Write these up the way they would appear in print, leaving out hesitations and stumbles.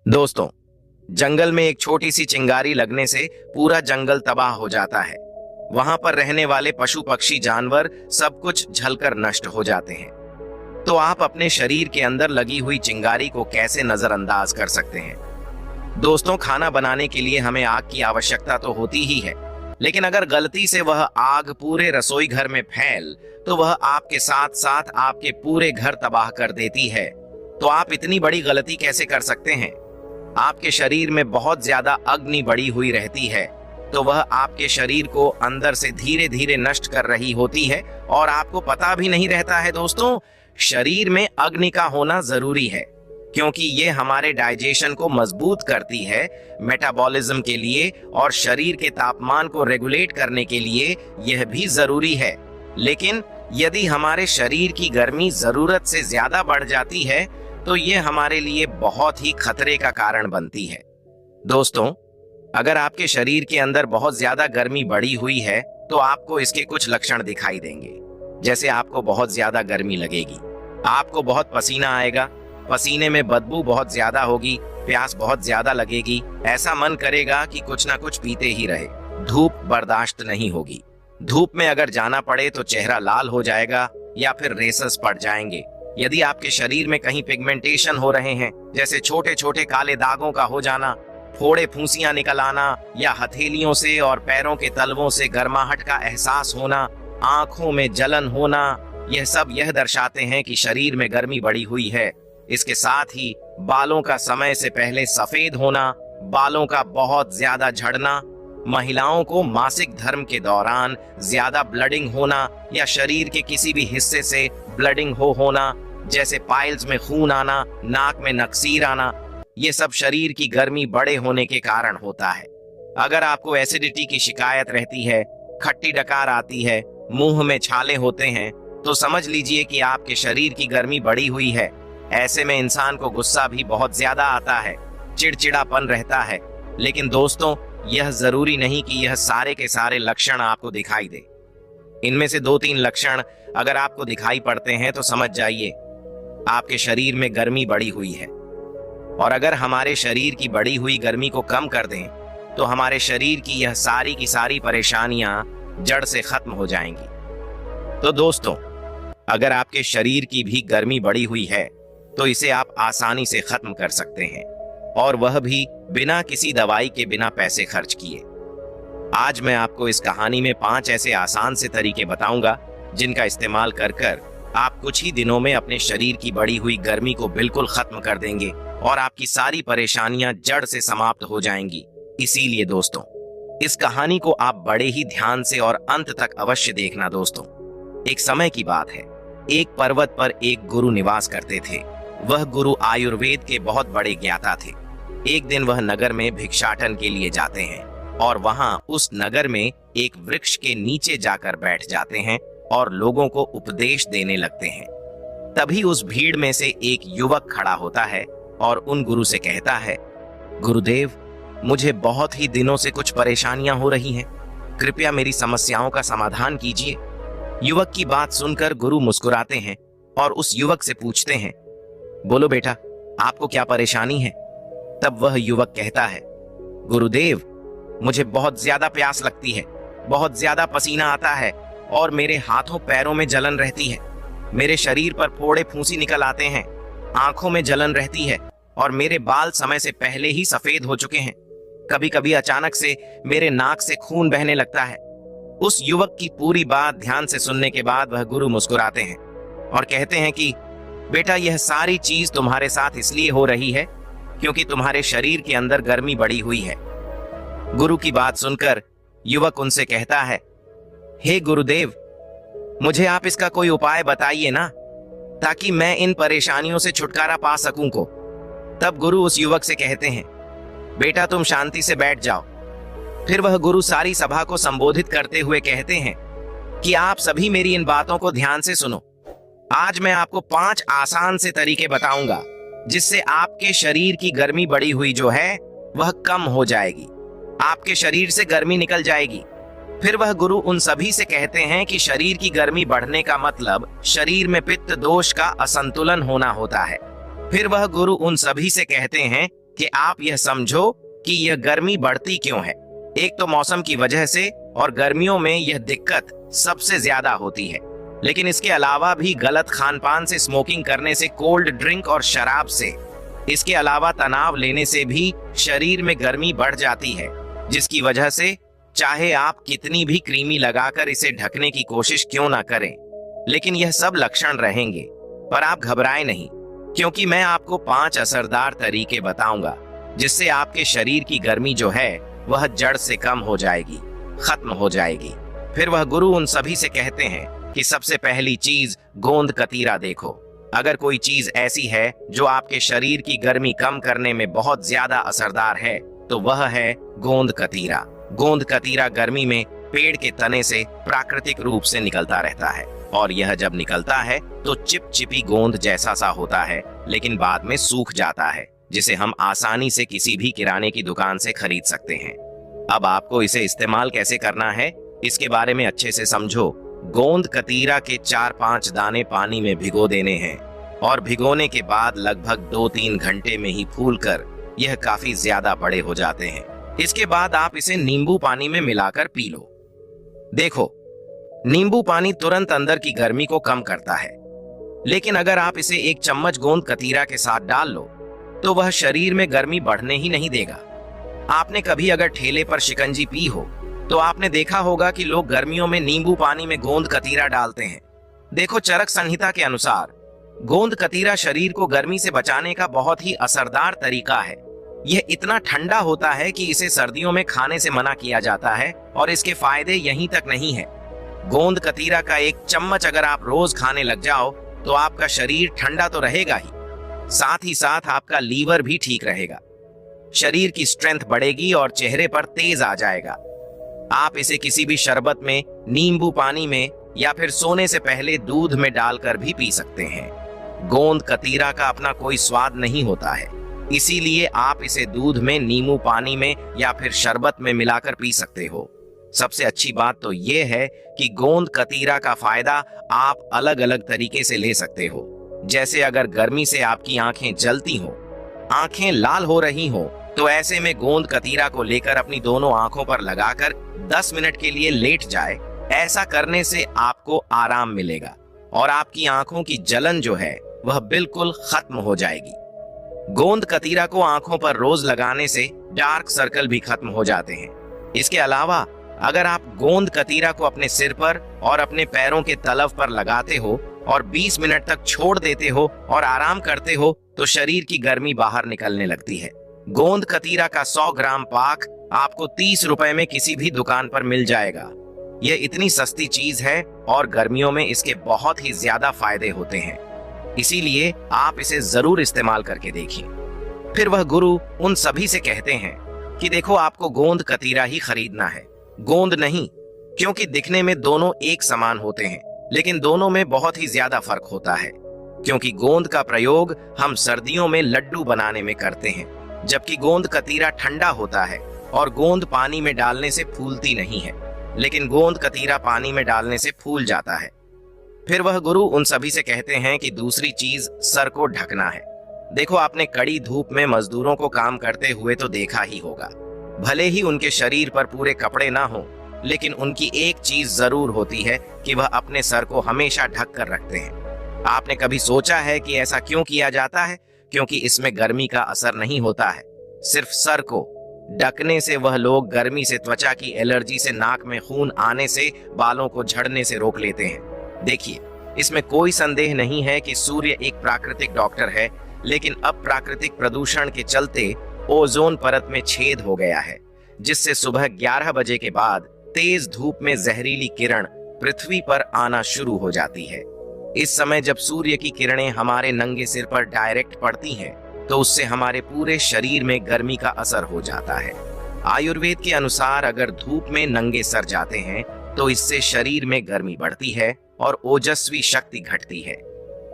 दोस्तों, जंगल में एक छोटी सी चिंगारी लगने से पूरा जंगल तबाह हो जाता है। वहां पर रहने वाले पशु पक्षी जानवर सब कुछ जलकर नष्ट हो जाते हैं। तो आप अपने शरीर के अंदर लगी हुई चिंगारी को कैसे नजरअंदाज कर सकते हैं? दोस्तों, खाना बनाने के लिए हमें आग की आवश्यकता तो होती ही है, लेकिन अगर गलती से वह आग पूरे रसोई घर में फैल तो वह आपके साथ साथ आपके पूरे घर तबाह कर देती है। तो आप इतनी बड़ी गलती कैसे कर सकते हैं? आपके शरीर में बहुत ज्यादा अग्नि बढ़ी हुई रहती है, तो वह आपके शरीर को अंदर से धीरे धीरे नष्ट कर रही होती है और आपको पता भी नहीं रहता है। दोस्तों, शरीर में अग्नि का होना जरूरी है, क्योंकि ये हमारे डाइजेशन को मजबूत करती है, मेटाबॉलिज्म के लिए और शरीर के तापमान को रेगुलेट करने के लिए यह भी जरूरी है। लेकिन यदि हमारे शरीर की गर्मी जरूरत से ज्यादा बढ़ जाती है तो ये हमारे लिए बहुत ही खतरे का कारण बनती है। दोस्तों, अगर आपके शरीर के अंदर बहुत ज्यादा गर्मी बढ़ी हुई है तो आपको इसके कुछ लक्षण दिखाई देंगे। जैसे आपको बहुत ज्यादा गर्मी लगेगी, आपको बहुत पसीना आएगा, पसीने में बदबू बहुत ज्यादा होगी, प्यास बहुत ज्यादा लगेगी, ऐसा मन करेगा कि कुछ ना कुछ पीते ही रहे। धूप बर्दाश्त नहीं होगी, धूप में अगर जाना पड़े तो चेहरा लाल हो जाएगा या फिर रेसेस पड़ जाएंगे। यदि आपके शरीर में कहीं पिगमेंटेशन हो रहे हैं, जैसे छोटे छोटे काले दागों का हो जाना, फोड़े फूंसियां निकल आना या हथेलियों से और पैरों के तलवों से गर्माहट का एहसास होना, आंखों में जलन होना, यह सब यह दर्शाते हैं कि शरीर में गर्मी बढ़ी हुई है। इसके साथ ही बालों का समय से पहले सफेद होना, बालों का बहुत ज्यादा झड़ना, महिलाओं को मासिक धर्म के दौरान ज्यादा ब्लडिंग होना या शरीर के किसी भी हिस्से से ब्लडिंग होना, जैसे पाइल्स में खून आना, नाक में नक्सीर आना, ये सब शरीर की गर्मी बड़े होने के कारण होता है। अगर आपको एसिडिटी की शिकायत रहती है, खट्टी डकार आती है, मुंह में छाले होते हैं, तो समझ लीजिए कि आपके शरीर की गर्मी बढ़ी हुई है। ऐसे में इंसान को गुस्सा भी बहुत ज्यादा आता है, चिड़चिड़ापन रहता है। लेकिन दोस्तों, यह जरूरी नहीं कि यह सारे के सारे लक्षण आपको दिखाई दे। इनमें से 2-3 लक्षण अगर आपको दिखाई पड़ते हैं तो समझ जाइए आपके शरीर में गर्मी बढ़ी हुई है। और अगर हमारे शरीर की बढ़ी हुई गर्मी को कम कर दें तो हमारे शरीर की यह सारी की सारी परेशानियां जड़ से खत्म हो जाएंगी। तो दोस्तों, अगर आपके शरीर की भी गर्मी बढ़ी हुई है तो इसे आप आसानी से खत्म कर सकते हैं, और वह भी बिना किसी दवाई के, बिना पैसे खर्च किए। आज मैं आपको इस कहानी में 5 ऐसे आसान से तरीके बताऊंगा जिनका इस्तेमाल कर कर आप कुछ ही दिनों में अपने शरीर की बढ़ी हुई गर्मी को बिल्कुल खत्म कर देंगे और आपकी सारी परेशानियां जड़ से समाप्त हो जाएंगी। इसीलिए दोस्तों, इस कहानी को आप बड़े ही ध्यान से और अंत तक अवश्य देखना। दोस्तों, एक समय की बात है, एक पर्वत पर एक गुरु निवास करते थे। वह गुरु आयुर्वेद के बहुत बड़े ज्ञाता थे। एक दिन वह नगर में भिक्षाटन के लिए जाते हैं और वहां उस नगर में एक वृक्ष के नीचे जाकर बैठ जाते हैं और लोगों को उपदेश देने लगते हैं। तभी उस भीड़ में से एक युवक खड़ा होता है और उन गुरु से कहता है, गुरुदेव, मुझे बहुत ही दिनों से कुछ परेशानियां हो रही हैं, कृपया मेरी समस्याओं का समाधान कीजिए। युवक की बात सुनकर गुरु मुस्कुराते हैं और उस युवक से पूछते हैं, बोलो बेटा, आपको क्या परेशानी है? तब वह युवक कहता है, गुरुदेव, मुझे बहुत ज्यादा प्यास लगती है, बहुत ज्यादा पसीना आता है और मेरे हाथों पैरों में जलन रहती है। मेरे शरीर पर फोड़े फूंसी निकल आते हैं, आंखों में जलन रहती है और मेरे बाल समय से पहले ही सफेद हो चुके हैं। कभी कभी अचानक से मेरे नाक से खून बहने लगता है। उस युवक की पूरी बात ध्यान से सुनने के बाद वह गुरु मुस्कुराते हैं और कहते हैं कि बेटा, यह सारी चीज तुम्हारे साथ इसलिए हो रही है क्योंकि तुम्हारे शरीर के अंदर गर्मी बढ़ी हुई है। गुरु की बात सुनकर युवक उनसे कहता है, हे गुरुदेव, मुझे आप इसका कोई उपाय बताइए ना, ताकि मैं इन परेशानियों से छुटकारा पा सकूं को। तब गुरु उस युवक से कहते हैं, बेटा, तुम शांति से बैठ जाओ। फिर वह गुरु सारी सभा को संबोधित करते हुए कहते हैं कि आप सभी मेरी इन बातों को ध्यान से सुनो। आज मैं आपको 5 आसान से तरीके बताऊंगा जिससे आपके शरीर की गर्मी बढ़ी हुई जो है वह कम हो जाएगी, आपके शरीर से गर्मी निकल जाएगी। फिर वह गुरु उन सभी से कहते हैं कि शरीर की गर्मी बढ़ने का मतलब शरीर में पित्त दोष का असंतुलन होना होता है। फिर वह गुरु उन सभी से कहते हैं कि आप यह समझो कि यह गर्मी बढ़ती क्यों है। एक तो मौसम की वजह से, और गर्मियों में यह दिक्कत सबसे ज्यादा होती है। लेकिन इसके अलावा भी गलत खानपान से, स्मोकिंग करने से, कोल्ड ड्रिंक और शराब से, इसके अलावा तनाव लेने से भी शरीर में गर्मी बढ़ जाती है, जिसकी वजह से चाहे आप कितनी भी क्रीमी लगाकर इसे ढकने की कोशिश क्यों ना करें, लेकिन यह सब लक्षण रहेंगे। पर आप घबराएं नहीं, क्योंकि मैं आपको 5 असरदार तरीके बताऊंगा जिससे आपके शरीर की गर्मी जो है वह जड़ से कम हो जाएगी, खत्म हो जाएगी। फिर वह गुरु उन सभी से कहते हैं कि सबसे पहली चीज गोंद कतीरा देखो। अगर कोई चीज ऐसी है जो आपके शरीर की गर्मी कम करने में बहुत ज्यादा असरदार है तो वह है गोंद कतीरा। गोंद कतीरा गर्मी में पेड़ के तने से प्राकृतिक रूप से निकलता रहता है, और यह जब निकलता है तो चिपचिपी गोंद जैसा सा होता है, लेकिन बाद में सूख जाता है, जिसे हम आसानी से किसी भी किराने की दुकान से खरीद सकते हैं। अब आपको इसे इस्तेमाल कैसे करना है इसके बारे में अच्छे से समझो। गोंद कतीरा के 4-5 दाने पानी में भिगो देने हैं, और भिगोने के बाद लगभग 2-3 घंटे में ही फूलकर यह काफी ज्यादा बड़े हो जाते हैं। इसके बाद आप इसे नींबू पानी में मिलाकर पी लो। देखो, नींबू पानी तुरंत अंदर की गर्मी को कम करता है, लेकिन अगर आप इसे 1 चम्मच गोंद कतीरा के साथ डाल लो तो वह शरीर में गर्मी बढ़ने ही नहीं देगा। आपने कभी अगर ठेले पर शिकंजी पी हो तो आपने देखा होगा कि लोग गर्मियों में नींबू पानी में गोंद कतीरा डालते हैं। देखो, चरक संहिता के अनुसार गोंद कतीरा शरीर को गर्मी से बचाने का बहुत ही असरदार तरीका है। यह इतना ठंडा होता है कि इसे सर्दियों में खाने से मना किया जाता है, और इसके फायदे यहीं तक नहीं है। गोंद कतीरा का 1 चम्मच अगर आप रोज खाने लग जाओ तो आपका शरीर ठंडा तो रहेगा ही, साथ ही साथ आपका लीवर भी ठीक रहेगा, शरीर की स्ट्रेंथ बढ़ेगी और चेहरे पर तेज आ जाएगा। आप इसे किसी भी शरबत में, नींबू पानी में, या फिर सोने से पहले दूध में डालकर भी पी सकते हैं। गोंद कतीरा का अपना कोई स्वाद नहीं होता है, इसीलिए आप इसे दूध में, नींबू पानी में या फिर शरबत में मिलाकर पी सकते हो। सबसे अच्छी बात तो यह है कि गोंद कतीरा का फायदा आप अलग अलग तरीके से ले सकते हो। जैसे अगर गर्मी से आपकी आंखें जलती हो, आंखें लाल हो रही हो, तो ऐसे में गोंद कतीरा को लेकर अपनी दोनों आंखों पर लगाकर 10 मिनट के लिए लेट जाए। ऐसा करने से आपको आराम मिलेगा और आपकी आंखों की जलन जो है वह बिल्कुल खत्म हो जाएगी। गोंद कतीरा को आंखों पर रोज लगाने से डार्क सर्कल भी खत्म हो जाते हैं। इसके अलावा अगर आप गोंद कतीरा को अपने सिर पर और अपने पैरों के तलव पर लगाते हो और 20 मिनट तक छोड़ देते हो और आराम करते हो तो शरीर की गर्मी बाहर निकलने लगती है। गोंद कतीरा का 100 ग्राम पाक आपको 30 रुपए में किसी भी दुकान पर मिल जाएगा। यह इतनी सस्ती चीज है और गर्मियों में इसके बहुत ही ज्यादा फायदे होते हैं, इसीलिए आप इसे जरूर इस्तेमाल करके देखिए। फिर वह गुरु उन सभी से कहते हैं कि देखो, आपको गोंद कतीरा ही खरीदना है, गोंद नहीं, क्योंकि दिखने में दोनों एक समान होते हैं, लेकिन दोनों में बहुत ही ज्यादा फर्क होता है। क्योंकि गोंद का प्रयोग हम सर्दियों में लड्डू बनाने में करते हैं, जबकि गोंद कतीरा ठंडा होता है और गोंद पानी में डालने से फूलती नहीं है, लेकिन गोंद कतीरा पानी में डालने से फूल जाता है। फिर वह गुरु उन सभी से कहते हैं कि दूसरी चीज सर को ढकना है। देखो, आपने कड़ी धूप में मजदूरों को काम करते हुए तो देखा ही होगा। भले ही उनके शरीर पर पूरे कपड़े ना हो, लेकिन उनकी एक चीज जरूर होती है कि वह अपने सर को हमेशा ढक कर रखते हैं। आपने कभी सोचा है कि ऐसा क्यों किया जाता है? क्योंकि इसमें गर्मी का असर नहीं होता है, सिर्फ सर को ढकने से वह लोग गर्मी से, त्वचा की एलर्जी से, नाक में खून आने से, बालों को झड़ने से रोक लेते हैं। देखिए, इसमें कोई संदेह नहीं है कि सूर्य एक प्राकृतिक डॉक्टर है, लेकिन अब प्राकृतिक प्रदूषण के चलते ओजोन परत में छेद हो गया है, जिससे सुबह 11 बजे के बाद तेज धूप में जहरीली किरण पृथ्वी पर आना शुरू हो जाती है। इस समय जब सूर्य की किरणें हमारे नंगे सिर पर डायरेक्ट पड़ती हैं, तो उससे हमारे पूरे शरीर में गर्मी का असर हो जाता है। आयुर्वेद के अनुसार अगर धूप में नंगे सर जाते हैं तो इससे शरीर में गर्मी बढ़ती है और ओजस्वी शक्ति घटती है।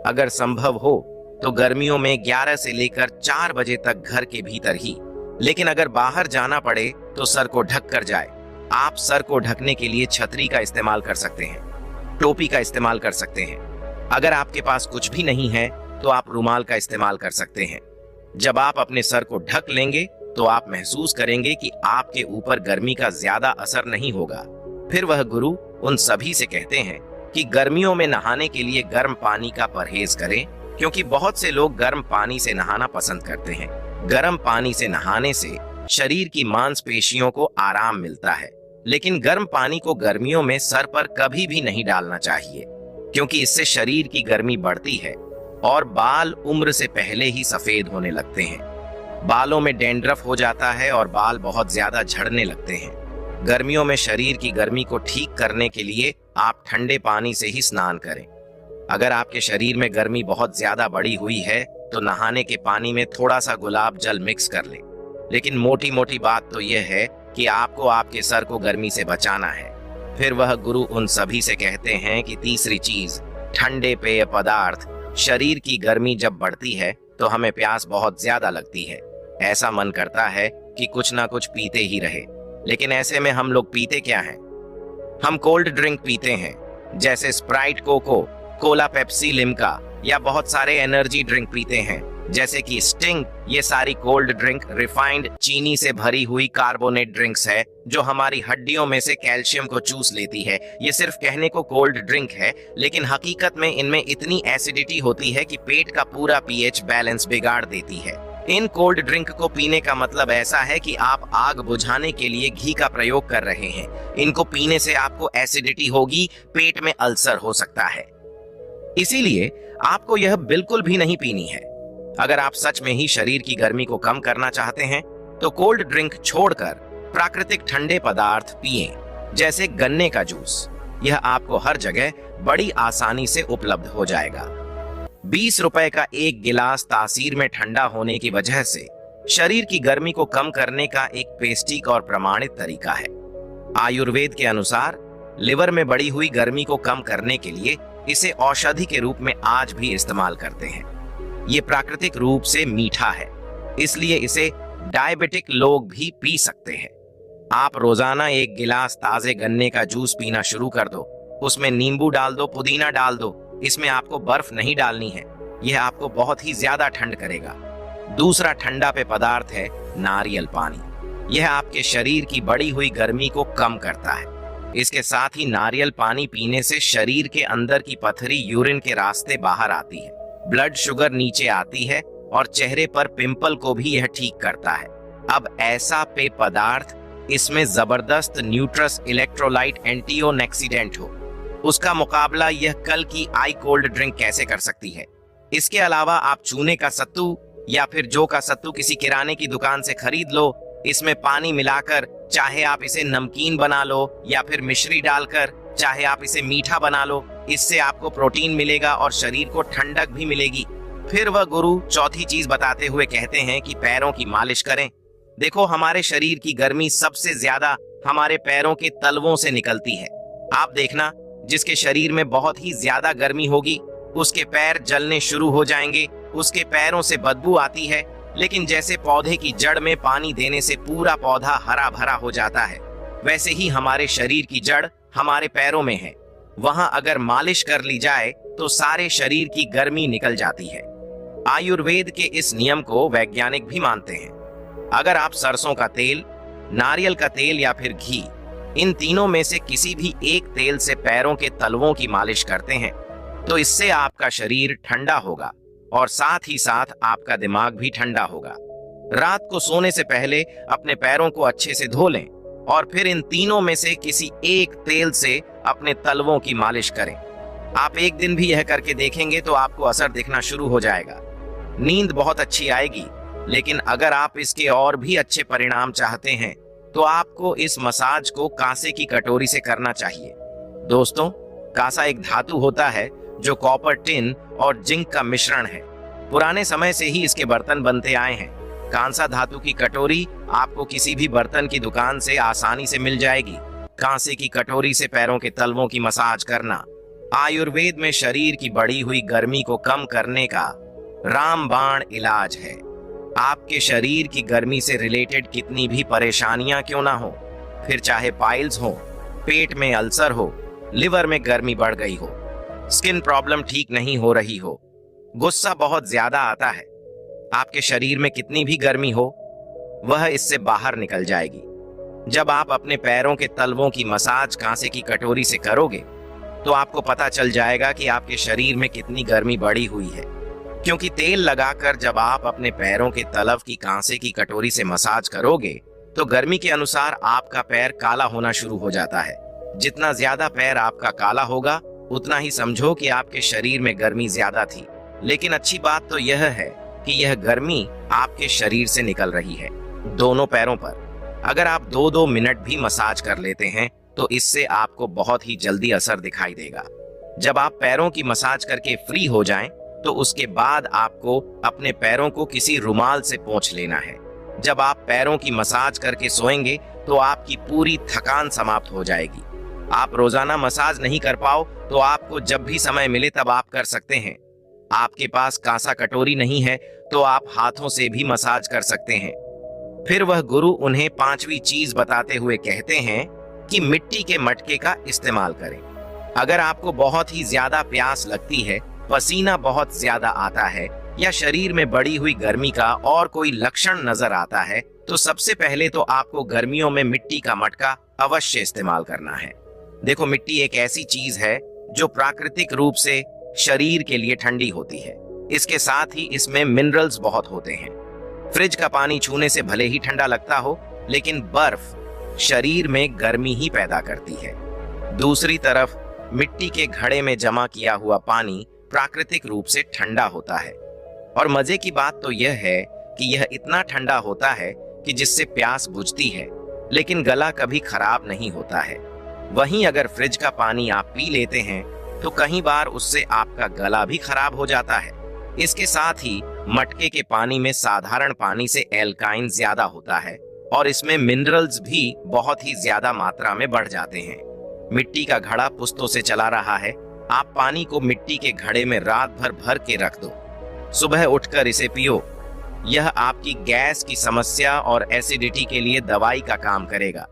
अगर संभव हो तो गर्मियों में 11 से लेकर 4 बजे तक घर के भीतर ही, लेकिन अगर बाहर जाना पड़े तो सर को ढक कर जाए। आप सर को ढकने के लिए छतरी का इस्तेमाल कर सकते हैं, टोपी का इस्तेमाल कर सकते हैं। अगर आपके पास कुछ भी नहीं है तो आप रुमाल का इस्तेमाल कर सकते हैं। जब आप अपने सर को ढक लेंगे तो आप महसूस करेंगे कि आपके ऊपर गर्मी का ज्यादा असर नहीं होगा। फिर वह गुरु उन सभी से कहते हैं कि गर्मियों में नहाने के लिए गर्म पानी का परहेज करें, क्योंकि बहुत से लोग गर्म पानी से नहाना पसंद करते हैं। गर्म पानी से नहाने से शरीर की मांसपेशियों को आराम मिलता है, लेकिन गर्म पानी को गर्मियों में सर पर कभी भी नहीं डालना चाहिए, क्योंकि इससे शरीर की गर्मी बढ़ती है और बाल उम्र से पहले ही सफेद होने लगते हैं। बालों में डैंड्रफ हो जाता है और बाल बहुत ज्यादा झड़ने लगते हैं। गर्मियों में शरीर की गर्मी को ठीक करने के लिए आप ठंडे पानी से ही स्नान करें। अगर आपके शरीर में गर्मी बहुत ज्यादा बढ़ी हुई है तो नहाने के पानी में थोड़ा सा गुलाब जल मिक्स कर लें। लेकिन मोटी मोटी बात तो यह है कि आपको आपके सर को गर्मी से बचाना है। फिर वह गुरु उन सभी से कहते हैं कि तीसरी चीज, ठंडे पेय पदार्थ। शरीर की गर्मी जब बढ़ती है तो हमें प्यास बहुत ज्यादा लगती है। ऐसा मन करता है कि कुछ ना कुछ पीते ही रहे, लेकिन ऐसे में हम लोग पीते क्या हैं? हम कोल्ड ड्रिंक पीते हैं, जैसे Sprite, Coca Cola, Pepsi, Limca, या बहुत सारे एनर्जी ड्रिंक पीते हैं जैसे कि स्टिंग। ये सारी कोल्ड ड्रिंक रिफाइंड चीनी से भरी हुई कार्बोनेट ड्रिंक्स है जो हमारी हड्डियों में से कैल्शियम को चूस लेती है। ये सिर्फ कहने को कोल्ड ड्रिंक है, लेकिन हकीकत में इनमें इतनी एसिडिटी होती है कि पेट का पूरा पीएच बैलेंस बिगाड़ देती है। इन कोल्ड ड्रिंक को पीने का मतलब ऐसा है कि आप आग बुझाने के लिए घी का प्रयोग कर रहे हैं। इनको पीने से आपको एसिडिटी होगी, पेट में अल्सर हो सकता है। इसीलिए आपको यह बिल्कुल भी नहीं पीनी है। अगर आप सच में ही शरीर की गर्मी को कम करना चाहते हैं तो कोल्ड ड्रिंक छोड़कर प्राकृतिक ठंडे पदार्थ पिएं, जैसे गन्ने का जूस। यह आपको हर जगह बड़ी आसानी से उपलब्ध हो जाएगा। 20 रुपए का एक गिलास तासीर में ठंडा होने की वजह से शरीर की गर्मी को कम करने का एक पेस्टिक और प्रमाणित तरीका है। आयुर्वेद के अनुसार लिवर में बढ़ी हुई गर्मी को कम करने के लिए इसे औषधि के रूप में आज भी इस्तेमाल करते हैं। ये प्राकृतिक रूप से मीठा है, इसलिए इसे डायबिटिक लोग भी पी सकते हैं। आप रोजाना एक गिलास ताजे गन्ने का जूस पीना शुरू कर दो। उसमें नींबू डाल दो, पुदीना डाल दो। इसमें आपको बर्फ नहीं डालनी है, यह आपको बहुत ही ज्यादा ठंड करेगा। दूसरा ठंडा पेय पदार्थ है नारियल पानी। यह आपके शरीर की बढ़ी हुई गर्मी को कम करता है। इसके साथ ही नारियल पानी पीने से शरीर के अंदर की पथरी यूरिन के रास्ते बाहर आती है, ब्लड शुगर नीचे आती है और चेहरे पर पिंपल को भी यह ठीक करता है। अब ऐसा पेय पदार्थ इसमें जबरदस्त न्यूट्रस इलेक्ट्रोलाइट एंटीओक्सीडेंट हो, उसका मुकाबला यह कल की आई कोल्ड ड्रिंक कैसे कर सकती है। इसके अलावा आप चूने का सत्तू या फिर जौ का सत्तू किसी किराने की दुकान से खरीद लो। इसमें पानी मिलाकर चाहे आप इसे नमकीन बना लो या फिर मिश्री डालकर चाहे आप इसे मीठा बना लो। इससे आपको प्रोटीन मिलेगा और शरीर को ठंडक भी मिलेगी। फिर वह गुरु चौथी चीज बताते हुए कहते हैं कि पैरों की मालिश करें। देखो, हमारे शरीर की गर्मी सबसे ज्यादा हमारे पैरों के तलवों से निकलती है। आप देखना, जिसके शरीर में बहुत ही ज्यादा गर्मी होगी उसके पैर जलने शुरू हो जाएंगे, उसके पैरों से बदबू आती है। लेकिन जैसे पौधे की जड़ में पानी देने से पूरा पौधा हरा भरा हो जाता है, वैसे ही हमारे शरीर की जड़ हमारे पैरों में है। वहां अगर मालिश कर ली जाए तो सारे शरीर की गर्मी निकल जाती है। आयुर्वेद के इस नियम को वैज्ञानिक भी मानते हैं। अगर आप सरसों का तेल, नारियल का तेल या फिर घी, इन तीनों में से किसी भी एक तेल से पैरों के तलवों की मालिश करते हैं तो इससे आपका शरीर ठंडा होगा और साथ ही साथ आपका दिमाग भी ठंडा होगा। रात को सोने से पहले अपने पैरों को अच्छे से धो लें और फिर इन तीनों में से किसी एक तेल से अपने तलवों की मालिश करें। आप एक दिन भी यह करके देखेंगे तो आपको असर दिखना शुरू हो जाएगा। नींद बहुत अच्छी आएगी। लेकिन अगर आप इसके और भी अच्छे परिणाम चाहते हैं तो आपको इस मसाज को कांसे की कटोरी से करना चाहिए। दोस्तों, कांसा एक धातु होता है जो कॉपर, टिन और जिंक का मिश्रण है। पुराने समय से ही इसके बर्तन बनते आए हैं। कांसा धातु की कटोरी आपको किसी भी बर्तन की दुकान से आसानी से मिल जाएगी। कांसे की कटोरी से पैरों के तलवों की मसाज करना आयुर्वेद में शरीर की बढ़ी हुई गर्मी को कम करने का रामबाण इलाज है। आपके शरीर की गर्मी से रिलेटेड कितनी भी परेशानियां क्यों ना हो, फिर चाहे पाइल्स हो, पेट में अल्सर हो, लिवर में गर्मी बढ़ गई हो, स्किन प्रॉब्लम ठीक नहीं हो रही हो, गुस्सा बहुत ज्यादा आता है, आपके शरीर में कितनी भी गर्मी हो, वह इससे बाहर निकल जाएगी। जब आप अपने पैरों के तलवों की मसाज कांसे की कटोरी से करोगे तो आपको पता चल जाएगा कि आपके शरीर में कितनी गर्मी बढ़ी हुई है, क्योंकि तेल लगाकर जब आप अपने पैरों के तलव की कांसे की कटोरी से मसाज करोगे तो गर्मी के अनुसार आपका पैर काला होना शुरू हो जाता है। जितना ज्यादा पैर आपका काला होगा उतना ही समझो कि आपके शरीर में गर्मी ज्यादा थी। लेकिन अच्छी बात तो यह है कि यह गर्मी आपके शरीर से निकल रही है, दोनों पैरों पर। अगर आप 2-2 मिनट भी मसाज कर लेते हैं तो इससे आपको बहुत ही जल्दी असर दिखाई देगा। जब आप पैरों की मसाज करके फ्री हो जाएं, तो उसके बाद आपको अपने पैरों को किसी रुमाल से पोंछ लेना है। जब आप पैरों की मसाज करके सोएंगे तो आपकी पूरी थकान समाप्त हो जाएगी। आप रोजाना मसाज नहीं कर पाओ तो आपको जब भी समय मिले तब आप कर सकते हैं। आपके पास कांसा कटोरी नहीं है तो आप हाथों से भी मसाज कर सकते हैं। फिर वह गुरु उन्हें 5वीं चीज बताते हुए कहते हैं कि मिट्टी के मटके का इस्तेमाल करें। अगर आपको बहुत ही ज्यादा प्यास लगती है, पसीना बहुत ज्यादा आता है या शरीर में बढ़ी हुई गर्मी का और कोई लक्षण नजर आता है, तो सबसे पहले तो आपको गर्मियों में मिट्टी का मटका अवश्य इस्तेमाल करना है। देखो, मिट्टी एक ऐसी चीज है जो प्राकृतिक रूप से शरीर के लिए ठंडी होती है। इसके साथ ही इसमें मिनरल्स बहुत होते हैं। फ्रिज का पानी छूने से भले ही ठंडा लगता हो, लेकिन बर्फ शरीर में गर्मी ही पैदा करती है। दूसरी तरफ मिट्टी के घड़े में जमा किया हुआ पानी प्राकृतिक रूप से ठंडा होता है। और मजे की बात तो यह है कि यह इतना ठंडा होता है कि जिससे प्यास बुझती है, लेकिन गला कभी खराब नहीं होता है। वहीं अगर फ्रिज का पानी आप पी लेते हैं तो कई बार उससे आपका गला भी खराब हो जाता है। इसके साथ ही मटके के पानी में साधारण पानी से एल्काइन ज्यादा होता है और इसमें मिनरल्स भी बहुत ही ज्यादा मात्रा में बढ़ जाते हैं। मिट्टी का घड़ा पुश्तों से चला रहा है। आप पानी को मिट्टी के घड़े में रात भर भर के रख दो, सुबह उठकर इसे पियो। यह आपकी गैस की समस्या और एसिडिटी के लिए दवाई का काम करेगा।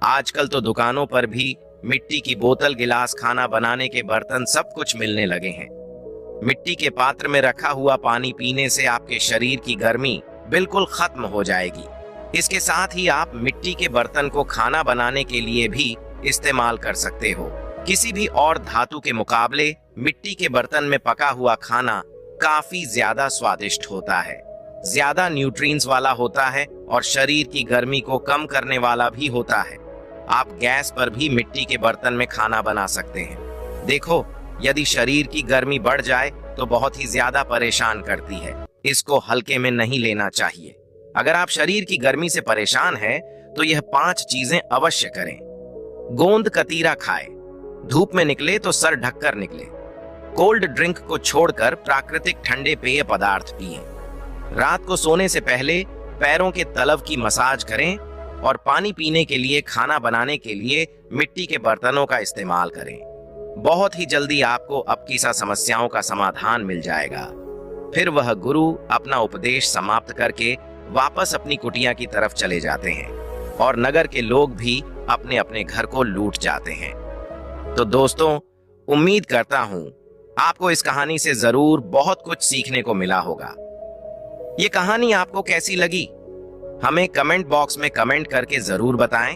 आजकल तो दुकानों पर भी मिट्टी की बोतल, गिलास, खाना बनाने के बर्तन सब कुछ मिलने लगे हैं। मिट्टी के पात्र में रखा हुआ पानी पीने से आपके शरीर की गर्मी बिल्कुल खत्म हो जाएगी। इसके साथ ही आप मिट्टी के बर्तन को खाना बनाने के लिए भी इस्तेमाल कर सकते हो। किसी भी और धातु के मुकाबले मिट्टी के बर्तन में पका हुआ खाना काफी ज्यादा स्वादिष्ट होता है, ज्यादा न्यूट्रिएंट्स वाला होता है और शरीर की गर्मी को कम करने वाला भी होता है। आप गैस पर भी मिट्टी के बर्तन में खाना बना सकते हैं। देखो, यदि शरीर की गर्मी बढ़ जाए तो बहुत ही ज्यादा परेशान करती है। इसको हल्के में नहीं लेना चाहिए। अगर आप शरीर की गर्मी से परेशान हैं, तो यह 5 चीजें अवश्य करें। गोंद कतीरा खाएं। धूप में निकले तो सर ढककर निकले। कोल्ड ड्रिंक को छोड़कर प्राकृतिक ठंडे पेय पदार्थ पिएं। रात को सोने से पहले पैरों के तलव की मसाज करें और पानी पीने के लिए, खाना बनाने के लिए मिट्टी के बर्तनों का इस्तेमाल करें। बहुत ही जल्दी आपको अब की सा समस्याओं का समाधान मिल जाएगा। फिर वह गुरु अपना उपदेश समाप्त करके वापस अपनी कुटिया की तरफ चले जाते हैं और नगर के लोग भी अपने अपने घर को लूट जाते हैं। तो दोस्तों, उम्मीद करता हूं आपको इस कहानी से जरूर बहुत कुछ सीखने को मिला होगा। ये कहानी आपको कैसी लगी, हमें कमेंट बॉक्स में कमेंट करके जरूर बताएं।